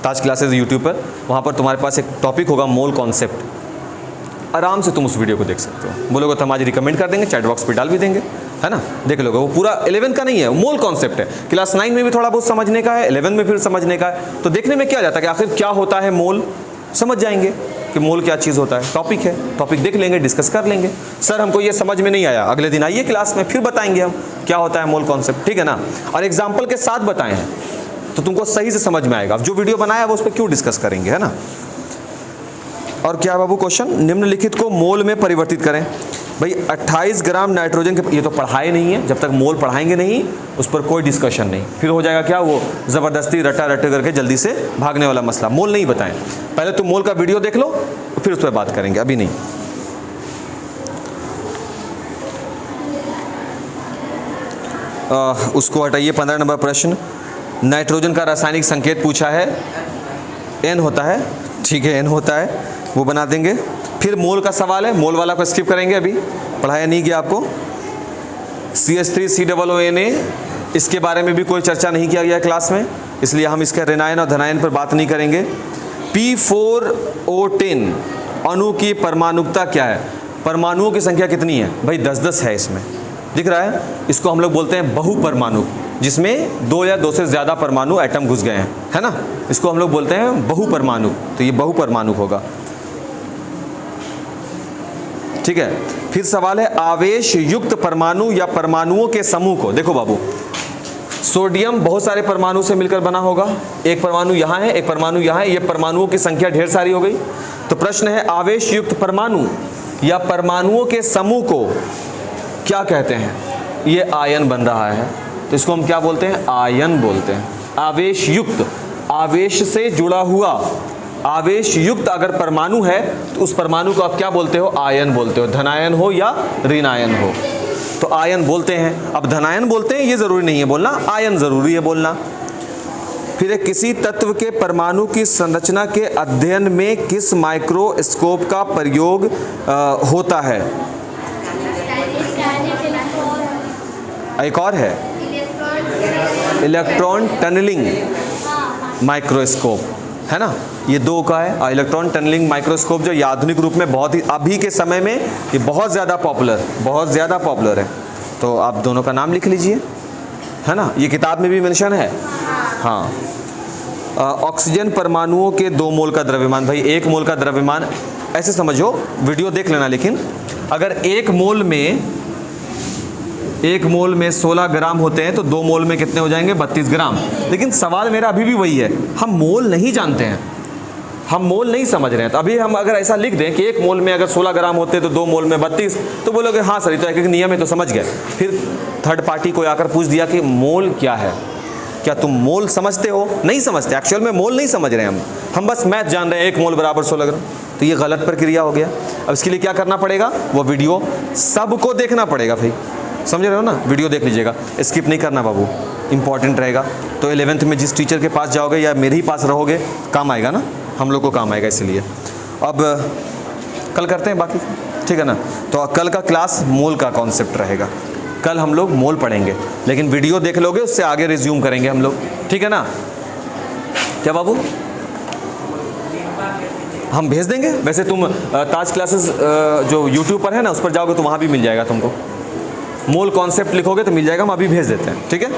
ताज क्लासेस यूट्यूब पर, वहाँ पर तुम्हारे पास एक टॉपिक होगा मोल कॉन्सेप्ट। आराम से तुम उस वीडियो को देख सकते हो। बोलोगे तो हम आज रिकमेंड कर देंगे, चैट बॉक्स पे डाल भी देंगे, है ना, देख लोगे। वो पूरा 11th का नहीं है, मोल कॉन्सेप्ट है। क्लास 9 में भी थोड़ा बहुत समझने का है, 11 में फिर समझने का है। तो देखने में क्या जाता है कि आखिर क्या होता है मोल, समझ जाएंगे कि मोल क्या चीज़ होता है। टॉपिक है, टॉपिक देख लेंगे, डिस्कस कर लेंगे। सर हमको ये समझ में नहीं आया, अगले दिन आइए क्लास में, फिर बताएंगे हम क्या होता है मोल कॉन्सेप्ट, ठीक है ना। और एग्जाम्पल के साथ बताए हैं तो तुमको सही से समझ में आएगा। अब जो वीडियो बनाया है वो उस पर क्यों डिस्कस करेंगे, है ना। और क्या बाबू क्वेश्चन, निम्नलिखित को मोल में परिवर्तित करें। भाई 28 ग्राम नाइट्रोजन के, ये तो पढ़ाए नहीं है, जब तक मोल पढ़ाएंगे नहीं उस पर कोई डिस्कशन नहीं, फिर हो जाएगा क्या, वो ज़बरदस्ती रटा रटे करके जल्दी से भागने वाला मसला। मोल नहीं बताएं, पहले तुम मोल का वीडियो देख लो फिर उस पर बात करेंगे, अभी नहीं। उसको हटाइए। 15 नंबर प्रश्न, नाइट्रोजन का रासायनिक संकेत पूछा है, N होता है, ठीक है, N होता है, वो बना देंगे। फिर मोल का सवाल है, मोल वाला को स्किप करेंगे, अभी पढ़ाया नहीं गया आपको। CH3COONA, इसके बारे में भी कोई चर्चा नहीं किया गया क्लास में, इसलिए हम इसके ऋणायन और धनायन पर बात नहीं करेंगे। P4O10 अणु की परमाणुकता क्या है, परमाणुओं की संख्या कितनी है, भाई 10-10 है, इसमें दिख रहा है। इसको हम लोग बोलते हैं बहुपरमाणु, जिसमें 2 या 2 से ज़्यादा परमाणु एटम घुस गए हैं, है ना, इसको हम लोग बोलते हैं बहुपरमाणु। तो ये बहुपरमाणु होगा, ठीक है। फिर सवाल है, आवेश युक्त परमाणु या परमाणुओं के समूह को, देखो बाबू, सोडियम बहुत सारे परमाणु से मिलकर बना होगा, एक परमाणु यहाँ है, एक परमाणु यहाँ है, ये परमाणुओं की संख्या ढेर सारी हो गई। तो प्रश्न है, आवेश युक्त परमाणु या परमाणुओं के समूह को क्या कहते हैं, ये आयन बन रहा है, तो इसको हम क्या बोलते हैं, आयन बोलते हैं। आवेश युक्त, आवेश से जुड़ा हुआ, आवेश युक्त अगर परमाणु है तो उस परमाणु को आप क्या बोलते हो, आयन बोलते हो, धनायन हो या ऋणायन हो, तो आयन बोलते हैं। अब धनायन बोलते हैं ये जरूरी नहीं है बोलना, आयन जरूरी है बोलना। फिर किसी तत्व के परमाणु की संरचना के अध्ययन में किस माइक्रोस्कोप का प्रयोग होता है, एक और है इलेक्ट्रॉन टनलिंग माइक्रोस्कोप, है ना, ये 2 का है। इलेक्ट्रॉन टनलिंग माइक्रोस्कोप जो आधुनिक रूप में बहुत ही अभी के समय में ये बहुत ज़्यादा पॉपुलर है, तो आप दोनों का नाम लिख लीजिए, है ना, ये किताब में भी मेंशन है। हाँ, ऑक्सीजन परमाणुओं के 2 मोल का द्रव्यमान, भाई 1 मोल का द्रव्यमान ऐसे समझो, वीडियो देख लेना, लेकिन अगर 1 मोल में 16 ग्राम होते हैं तो 2 मोल में कितने हो जाएंगे, 32 ग्राम। लेकिन सवाल मेरा अभी भी वही है, हम मोल नहीं जानते हैं, हम मोल नहीं समझ रहे हैं। तो अभी हम अगर ऐसा लिख दें कि 1 मोल में अगर 16 ग्राम होते तो 2 मोल में 32, तो बोलोगे हाँ सर ये तो एक नियम है, तो समझ गए। फिर थर्ड पार्टी को आकर पूछ दिया कि मोल क्या है, क्या तुम मोल समझते हो, नहीं समझते, एक्चुअल में मोल नहीं समझ रहे हैं हम बस मैथ जान रहे हैं, 1 मोल बराबर 16 ग्राम, तो ये गलत प्रक्रिया हो गया। अब इसके लिए क्या करना पड़ेगा, वो वीडियो सबको देखना पड़ेगा, भाई समझ रहे हो ना, वीडियो देख लीजिएगा, स्किप नहीं करना बाबू, इंपॉर्टेंट रहेगा। तो 11th में जिस टीचर के पास जाओगे या मेरे ही पास रहोगे काम आएगा ना, हम लोग को काम आएगा, इसलिए अब कल करते हैं बाकी, ठीक है ना। तो कल का क्लास मोल का कॉन्सेप्ट रहेगा, कल हम लोग मोल पढ़ेंगे, लेकिन वीडियो देख लोगे उससे आगे रिज्यूम करेंगे हम लोग, ठीक है ना। क्या बाबू, हम भेज देंगे, वैसे तुम ताज क्लासेस जो यूट्यूब पर है ना उस पर जाओगे तो वहाँ भी मिल जाएगा तुमको, मोल कॉन्सेप्ट लिखोगे तो मिल जाएगा, हम अभी भेज देते हैं, ठीक है।